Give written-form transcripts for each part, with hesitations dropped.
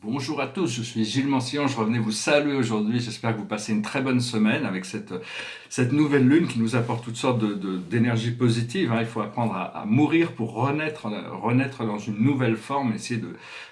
Bonjour à tous, je suis Gilles Mancillon, je revenais vous saluer aujourd'hui, j'espère que vous passez une très bonne semaine avec cette nouvelle lune qui nous apporte toutes sortes d'énergie positive, hein. Il faut apprendre à mourir pour renaître dans une nouvelle forme,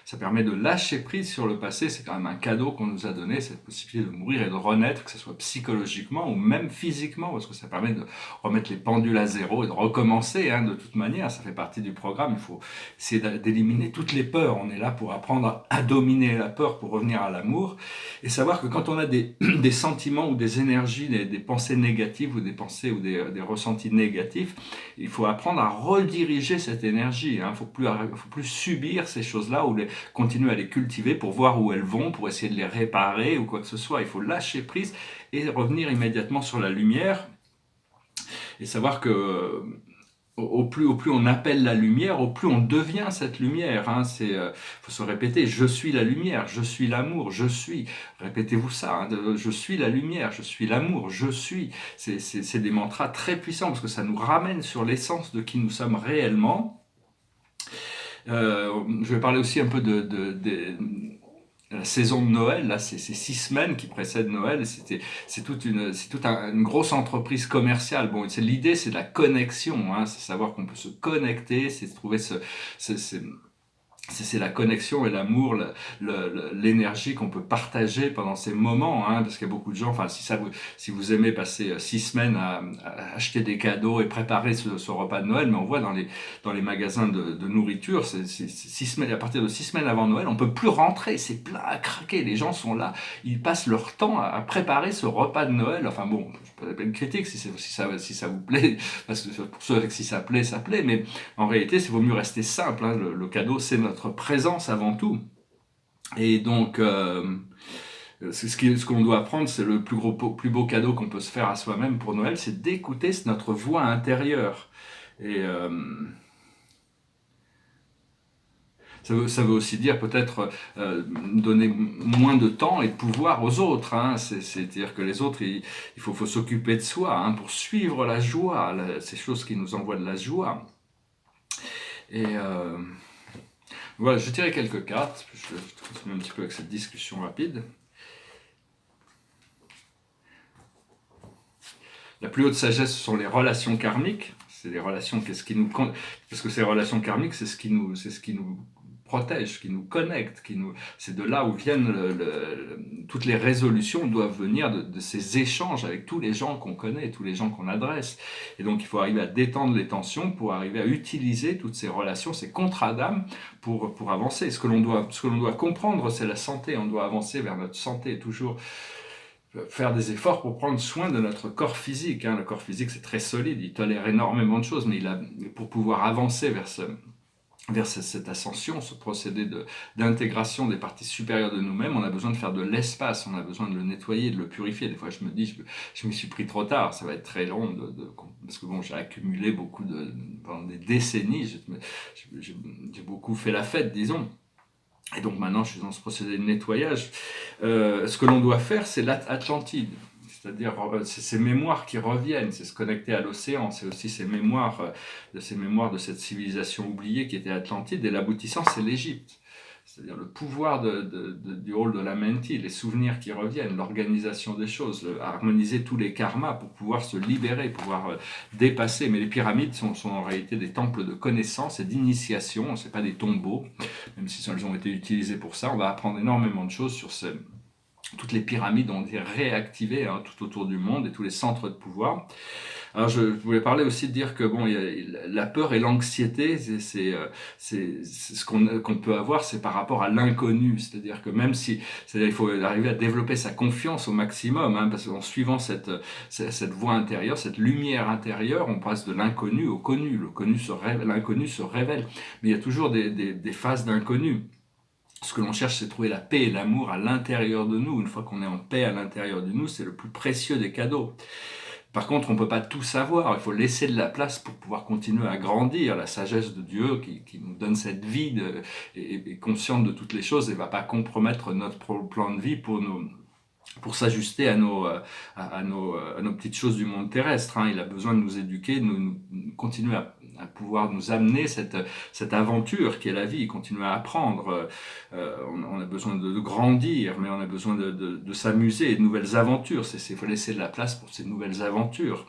ça permet de lâcher prise sur le passé, c'est quand même un cadeau qu'on nous a donné, cette possibilité de mourir et de renaître, que ce soit psychologiquement ou même physiquement, parce que ça permet de remettre les pendules à zéro et de recommencer, hein, de toute manière, ça fait partie du programme, il faut essayer d'éliminer toutes les peurs, on est là pour apprendre à dominer la peur pour revenir à l'amour, et savoir que quand on a des sentiments ou des énergies, des pensées négatives ou des pensées ou des ressentis négatifs, il faut apprendre à rediriger cette énergie, hein. Faut plus subir ces choses-là ou continuer à les cultiver pour voir où elles vont, pour essayer de les réparer ou quoi que ce soit. Il faut lâcher prise et revenir immédiatement sur la lumière et savoir que au plus on appelle la lumière, au plus on devient cette lumière, hein. Faut se répéter, je suis la lumière, je suis l'amour, je suis. Répétez-vous ça, hein, je suis la lumière, je suis l'amour, je suis. C'est des mantras très puissants parce que ça nous ramène sur l'essence de qui nous sommes réellement. Je vais parler aussi un peu de la saison de Noël, là, c'est 6 semaines qui précèdent Noël, et c'est toute une grosse entreprise commerciale. Bon, l'idée, c'est de la connexion, hein, c'est savoir qu'on peut se connecter, c'est trouver ce, c'est la connexion et l'amour, l'énergie qu'on peut partager pendant ces moments, hein, parce qu'il y a beaucoup de gens, enfin, si vous aimez passer 6 semaines à acheter des cadeaux et préparer ce repas de Noël, mais on voit dans les magasins de nourriture, c'est 6 semaines, à partir de 6 semaines avant Noël, on peut plus rentrer, c'est plein à craquer, les gens sont là, ils passent leur temps à préparer ce repas de Noël, enfin bon, je peux pas une critique si ça vous plaît, parce que pour ceux avec qui ça plaît, mais en réalité, il vaut mieux rester simple, hein. Le cadeau, c'est notre présence avant tout. Et donc, ce qu'on doit apprendre, c'est plus beau cadeau qu'on peut se faire à soi-même pour Noël, c'est d'écouter notre voix intérieure. Et ça veut aussi dire peut-être donner moins de temps et de pouvoir aux autres, hein. C'est-à-dire que les autres, il faut s'occuper de soi, hein, pour suivre la joie, ces choses qui nous envoient de la joie. Et voilà, je tirais quelques cartes, je vais continuer un petit peu avec cette discussion rapide. La plus haute sagesse, ce sont les relations karmiques. C'est les relations, parce que ces relations karmiques, c'est ce qui nous protège, qui nous connecte, c'est de là où viennent toutes les résolutions doivent venir de ces échanges avec tous les gens qu'on connaît, tous les gens qu'on adresse. Et donc il faut arriver à détendre les tensions pour arriver à utiliser toutes ces relations, ces contrats d'âme pour avancer. Ce que l'on doit comprendre, c'est la santé. On doit avancer vers notre santé, toujours faire des efforts pour prendre soin de notre corps physique, hein. Le corps physique, c'est très solide, il tolère énormément de choses, mais pour pouvoir avancer vers cette ascension, ce procédé d'intégration des parties supérieures de nous-mêmes, on a besoin de faire de l'espace, on a besoin de le nettoyer, de le purifier. Des fois, je me dis, je m'y suis pris trop tard, ça va être très long, parce que bon, j'ai accumulé pendant des décennies, j'ai beaucoup fait la fête, disons. Et donc maintenant, je suis dans ce procédé de nettoyage. Ce que l'on doit faire, c'est l'Atlantide. C'est-à-dire, c'est ces mémoires qui reviennent, c'est se connecter à l'océan, c'est aussi ces mémoires de cette civilisation oubliée qui était Atlantide, et l'aboutissant, c'est l'Égypte. C'est-à-dire le pouvoir du rôle de la menti, les souvenirs qui reviennent, l'organisation des choses, harmoniser tous les karmas pour pouvoir se libérer, pouvoir dépasser. Mais les pyramides sont en réalité des temples de connaissance et d'initiation, c'est pas des tombeaux, même si elles ont été utilisées pour ça. On va apprendre énormément de choses sur toutes les pyramides ont été réactivées, hein, tout autour du monde, et tous les centres de pouvoir. Alors je voulais parler aussi de dire que bon, la peur et l'anxiété, c'est ce qu'on peut avoir, c'est par rapport à l'inconnu. C'est-à-dire que il faut arriver à développer sa confiance au maximum, hein, parce qu'en suivant cette voie intérieure, cette lumière intérieure, on passe de l'inconnu au connu. L'inconnu se révèle, mais il y a toujours des phases d'inconnu. Ce que l'on cherche, c'est trouver la paix et l'amour à l'intérieur de nous. Une fois qu'on est en paix à l'intérieur de nous, c'est le plus précieux des cadeaux. Par contre, on ne peut pas tout savoir, il faut laisser de la place pour pouvoir continuer à grandir. La sagesse de Dieu qui nous donne cette vie et consciente de toutes les choses et ne va pas compromettre notre plan de vie pour s'ajuster à nos petites choses du monde terrestre, hein. Il a besoin de nous éduquer, de nous continuer à pouvoir nous amener cette aventure qui est la vie, continuer à apprendre. On a besoin de grandir, mais on a besoin de s'amuser, de nouvelles aventures. Il faut laisser de la place pour ces nouvelles aventures.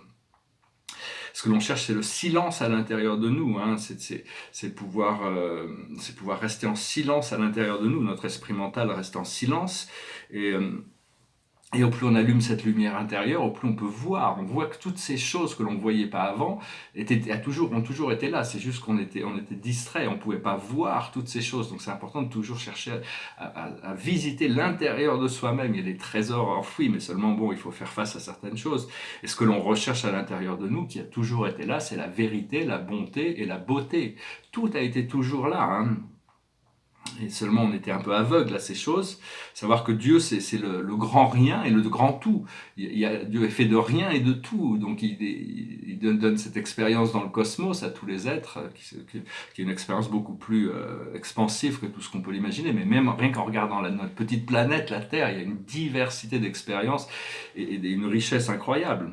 Ce que l'on cherche, c'est le silence à l'intérieur de nous, hein. C'est pouvoir rester en silence à l'intérieur de nous. Notre esprit mental reste en silence, et au plus on allume cette lumière intérieure, au plus on peut voir. On voit que toutes ces choses que l'on ne voyait pas avant ont toujours été là. C'est juste qu'on était distrait, on ne pouvait pas voir toutes ces choses. Donc c'est important de toujours chercher à visiter l'intérieur de soi-même. Il y a des trésors enfouis, mais seulement il faut faire face à certaines choses. Et ce que l'on recherche à l'intérieur de nous, qui a toujours été là, c'est la vérité, la bonté et la beauté. Tout a été toujours là, hein. Et seulement on était un peu aveugle à ces choses. Savoir que Dieu, c'est le grand rien et le grand tout. Dieu est fait de rien et de tout. Donc il donne cette expérience dans le cosmos à tous les êtres, qui est une expérience beaucoup plus expansive que tout ce qu'on peut l'imaginer. Mais même rien qu'en regardant notre petite planète, la Terre, il y a une diversité d'expériences et une richesse incroyable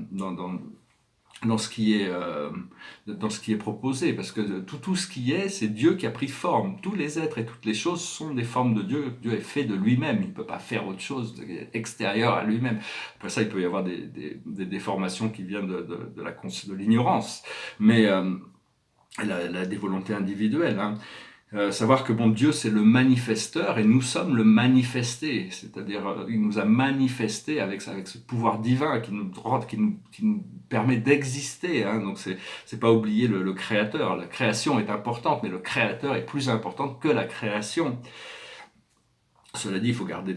dans ce qui est proposé, parce que tout ce qui est, c'est Dieu qui a pris forme. Tous les êtres et toutes les choses sont des formes de Dieu. Dieu est fait de lui-même, il ne peut pas faire autre chose extérieur à lui-même. Après ça, il peut y avoir des déformations qui viennent de l'ignorance, mais des volontés individuelles, hein. Savoir que Dieu c'est le manifesteur et nous sommes le manifesté, c'est-à-dire il nous a manifesté avec ce pouvoir divin qui nous permet d'exister, hein. Donc c'est pas oublier le créateur. La création est importante, mais le créateur est plus important que la création. Cela dit, il faut garder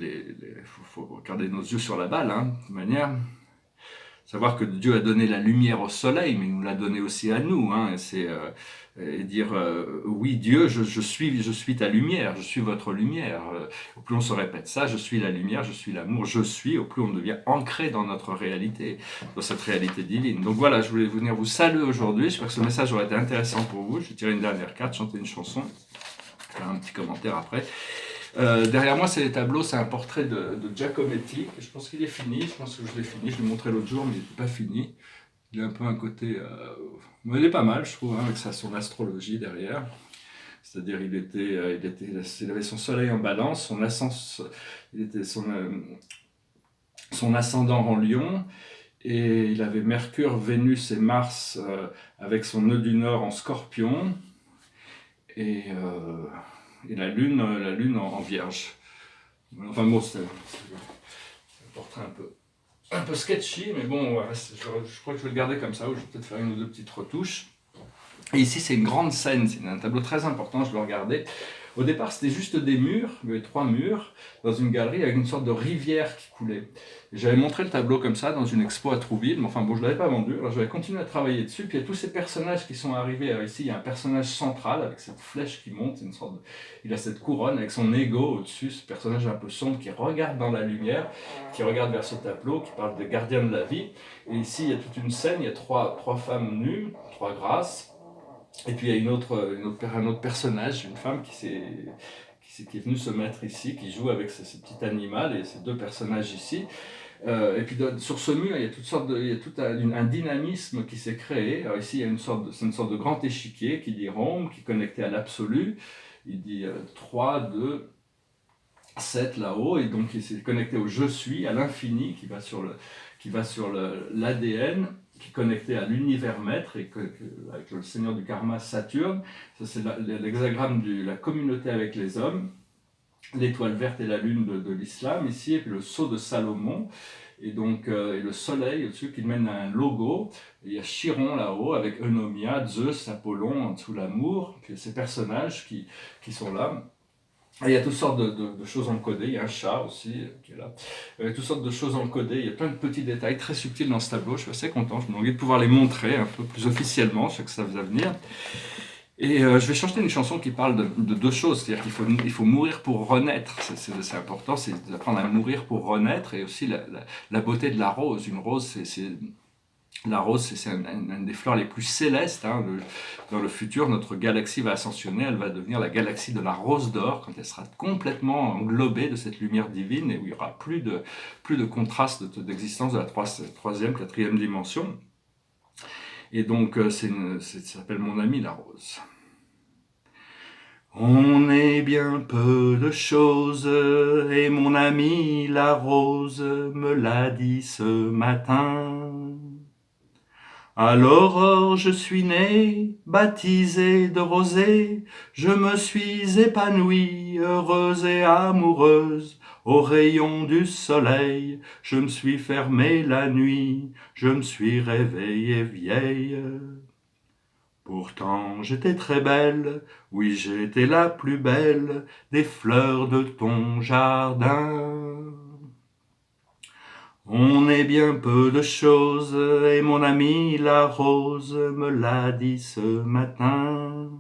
faut garder nos yeux sur la balle, hein, de toute manière. Savoir que Dieu a donné la lumière au soleil, mais il nous l'a donné aussi à nous, hein. Et dire oui Dieu, je suis ta lumière, je suis votre lumière. Au plus on se répète ça, je suis la lumière, je suis l'amour, au plus on devient ancré dans notre réalité, dans cette réalité divine. Donc voilà, je voulais venir vous saluer aujourd'hui. J'espère que ce message aura été intéressant pour vous. Je vais tirer une dernière carte, chanter une chanson, faire un petit commentaire après. Derrière moi, c'est les tableaux, c'est un portrait de Giacometti. Je pense qu'il est fini, je pense que je l'ai fini. Je l'ai montré l'autre jour, mais il n'était pas fini. Il a un peu un côté... il est pas mal, je trouve, hein, avec son astrologie derrière. C'est-à-dire, il avait son soleil en balance, son ascendant en lion, et il avait Mercure, Vénus et Mars avec son nœud du Nord en scorpion, et la lune en vierge. Enfin c'est un portrait un peu sketchy, mais bon, je crois que je vais le garder comme ça, ou je vais peut-être faire une ou deux petites retouches. Et ici, c'est une grande scène, c'est un tableau très important, je le regardais. Au départ, c'était juste des murs, il y avait 3 murs, dans une galerie avec une sorte de rivière qui coulait. Et j'avais montré le tableau comme ça dans une expo à Trouville, mais enfin bon, je ne l'avais pas vendu, alors j'avais continué à travailler dessus. Puis il y a tous ces personnages qui sont arrivés. Alors ici, il y a un personnage central avec cette flèche qui monte, il a cette couronne avec son ego au-dessus, ce personnage un peu sombre qui regarde dans la lumière, qui regarde vers ce tableau, qui parle des gardiens de la vie. Et ici, il y a toute une scène, il y a trois femmes nues, 3 grâces. Et puis il y a un autre personnage, une femme qui est venue se mettre ici, qui joue avec ce petit animal et ces 2 personnages ici. Et puis sur ce mur, il y a tout un dynamisme qui s'est créé. Alors ici, c'est une sorte de grand échiquier qui dit Rome, qui est connecté à l'absolu. Il dit 3, 2, 7 là-haut, et donc il s'est connecté au je suis, à l'infini, qui va sur l'ADN, qui est connecté à l'univers maître, et avec le seigneur du karma Saturne. Ça c'est l'hexagramme de la communauté avec les hommes, l'étoile verte et la lune de l'islam ici, et puis le sceau de Salomon, et donc et le soleil au-dessus qui mène à un logo. Et il y a Chiron là-haut avec Eunomia, Zeus, Apollon en dessous l'amour, puis ces personnages qui sont là. Et il y a toutes sortes de choses encodées, il y a un chat aussi qui est là, toutes sortes de choses encodées, il y a plein de petits détails très subtils dans ce tableau, je suis assez content, je me demandais de pouvoir les montrer un peu plus officiellement, je sais que ça va venir. Et je vais chanter une chanson qui parle de 2 choses, c'est-à-dire qu'il faut mourir pour renaître, c'est important, c'est d'apprendre à mourir pour renaître, et aussi la beauté de la rose. Une rose, la rose, c'est une des fleurs les plus célestes, hein. Dans le futur, notre galaxie va ascensionner, elle va devenir la galaxie de la rose d'or, quand elle sera complètement englobée de cette lumière divine, et où il n'y aura plus de contraste d'existence de la 3e, 4e dimension. Et donc, ça s'appelle Mon ami la rose. On est bien peu de choses, et mon ami la rose me l'a dit ce matin. À l'aurore je suis né, baptisé de rosée, je me suis épanouie, heureuse et amoureuse. Au rayon du soleil, je me suis fermé la nuit, je me suis réveillée vieille. Pourtant j'étais très belle, oui j'étais la plus belle des fleurs de ton jardin. On est bien peu de choses, et mon ami la rose me l'a dit ce matin.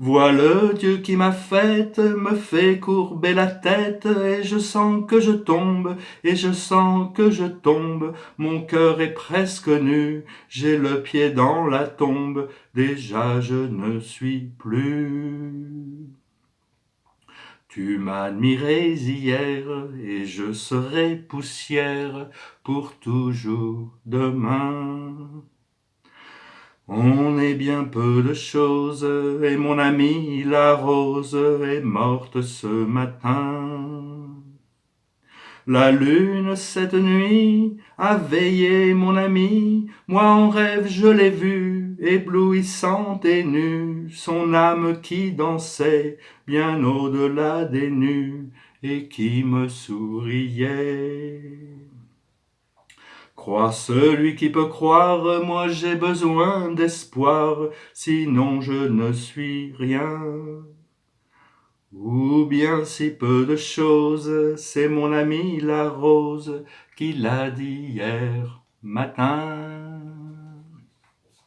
Vois le Dieu qui m'a faite, me fait courber la tête, et je sens que je tombe, et je sens que je tombe, mon cœur est presque nu, j'ai le pied dans la tombe, déjà je ne suis plus. Tu m'admirais hier, et je serai poussière pour toujours demain. On est bien peu de choses, et mon amie la rose est morte ce matin. La lune cette nuit a veillé mon ami, moi en rêve je l'ai vue, éblouissante et nue, son âme qui dansait bien au-delà des nues, et qui me souriait. Crois celui qui peut croire, moi j'ai besoin d'espoir, sinon je ne suis rien. Ou bien si peu de choses, c'est mon ami la rose qui l'a dit hier matin.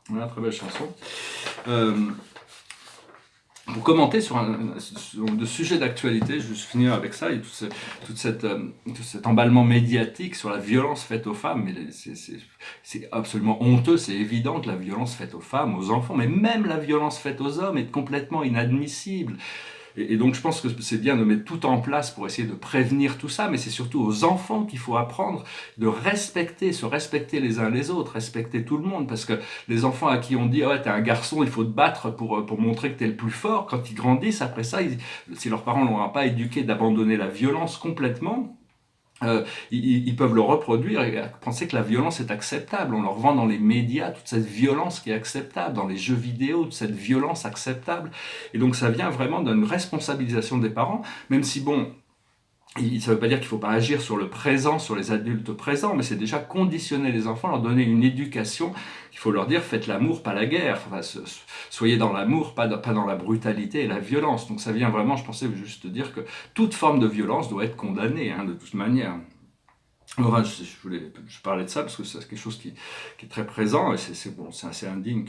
Voilà, très belle chanson. Pour commenter sur de sujets d'actualité, je vais juste finir avec ça, et tout cet emballement médiatique sur la violence faite aux femmes. Mais c'est absolument honteux, c'est évident que la violence faite aux femmes, aux enfants, mais même la violence faite aux hommes est complètement inadmissible. Et donc je pense que c'est bien de mettre tout en place pour essayer de prévenir tout ça, mais c'est surtout aux enfants qu'il faut apprendre de se respecter les uns les autres, respecter tout le monde, parce que les enfants à qui on dit « ouais, t'es un garçon, il faut te battre pour montrer que t'es le plus fort », quand ils grandissent, après ça, si leurs parents ne leur ont pas éduqué d'abandonner la violence complètement, ils peuvent le reproduire et penser que la violence est acceptable. On leur vend dans les médias toute cette violence qui est acceptable, dans les jeux vidéo, toute cette violence acceptable. Et donc ça vient vraiment d'une responsabilisation des parents, même si bon, ça ne veut pas dire qu'il ne faut pas agir sur le présent, sur les adultes présents, mais c'est déjà conditionner les enfants, leur donner une éducation. Il faut leur dire, faites l'amour, pas la guerre. Enfin, soyez dans l'amour, pas dans la brutalité et la violence. Donc ça vient vraiment, je pensais juste dire que toute forme de violence doit être condamnée, de toute manière. Enfin, je parlais de ça parce que c'est quelque chose qui est très présent, et c'est assez indigne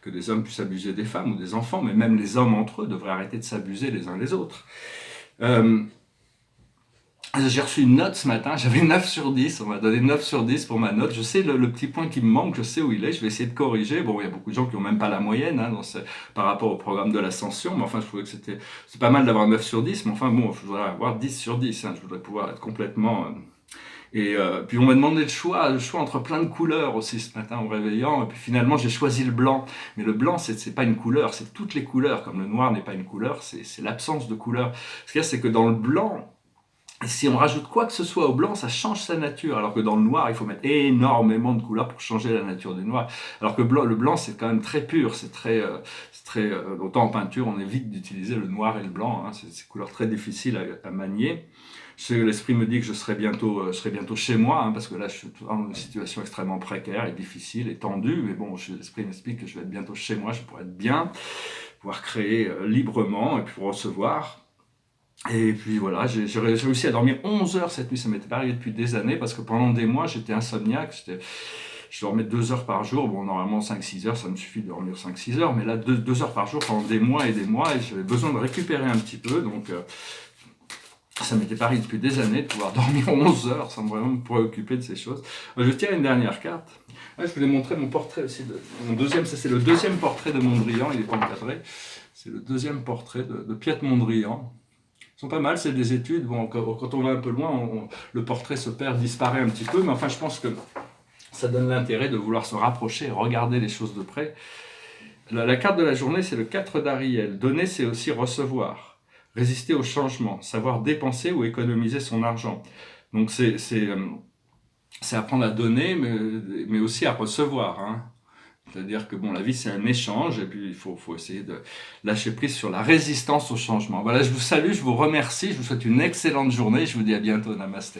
que des hommes puissent abuser des femmes ou des enfants, mais même les hommes entre eux devraient arrêter de s'abuser les uns les autres. J'ai reçu une note ce matin, j'avais 9 sur 10, on m'a donné 9 sur 10 pour ma note. Je sais le petit point qui me manque, je sais où il est, je vais essayer de corriger. Bon, il y a beaucoup de gens qui n'ont même pas la moyenne par rapport au programme de l'ascension, mais enfin je trouvais que c'est pas mal d'avoir 9 sur 10, mais enfin bon, je voudrais avoir 10 sur 10, je voudrais pouvoir être complètement... puis on m'a demandé le choix entre plein de couleurs aussi ce matin en réveillant, et puis finalement j'ai choisi le blanc. Mais le blanc, c'est pas une couleur, c'est toutes les couleurs, comme le noir n'est pas une couleur, c'est l'absence de couleur. Ce qu'il y a, c'est que dans le blanc, si on rajoute quoi que ce soit au blanc, ça change sa nature, alors que dans le noir, il faut mettre énormément de couleurs pour changer la nature du noir. Alors que le blanc, c'est quand même très pur, autant en peinture, on évite d'utiliser le noir et le blanc, c'est des couleurs très difficiles à manier. L'esprit me dit que je serai bientôt chez moi, parce que là, je suis dans une situation extrêmement précaire et difficile et tendue, mais bon, l'esprit m'explique que je vais être bientôt chez moi, je pourrai être bien, pouvoir créer librement et puis recevoir. Et puis voilà, j'ai réussi à dormir 11 heures cette nuit, ça m'était pas arrivé depuis des années, parce que pendant des mois, j'étais insomniaque, je dormais 2 heures par jour, bon normalement 5-6 heures, ça me suffit de dormir 5-6 heures, mais là 2 heures par jour pendant des mois, et j'avais besoin de récupérer un petit peu, donc ça m'était pas arrivé depuis des années de pouvoir dormir 11 heures sans vraiment me préoccuper de ces choses. Je tiens une dernière carte. Je voulais montrer mon portrait aussi, ça c'est le deuxième portrait de Mondrian, il n'est pas encadré, c'est le deuxième portrait de Piet Mondrian. Ils sont pas mal, c'est des études. Bon, quand on va un peu loin, le portrait se perd, disparaît un petit peu, mais enfin, je pense que Ça donne l'intérêt de vouloir se rapprocher et regarder les choses de près. La carte de la journée, c'est le 4 d'Ariel. Donner, c'est aussi recevoir. Résister au changement. Savoir dépenser ou économiser son argent. Donc c'est apprendre à donner, mais aussi à recevoir. Hein. C'est-à-dire que bon, la vie, c'est un échange, et puis il faut essayer de lâcher prise sur la résistance au changement. Voilà, je vous salue, je vous remercie, je vous souhaite une excellente journée, je vous dis à bientôt, namasté.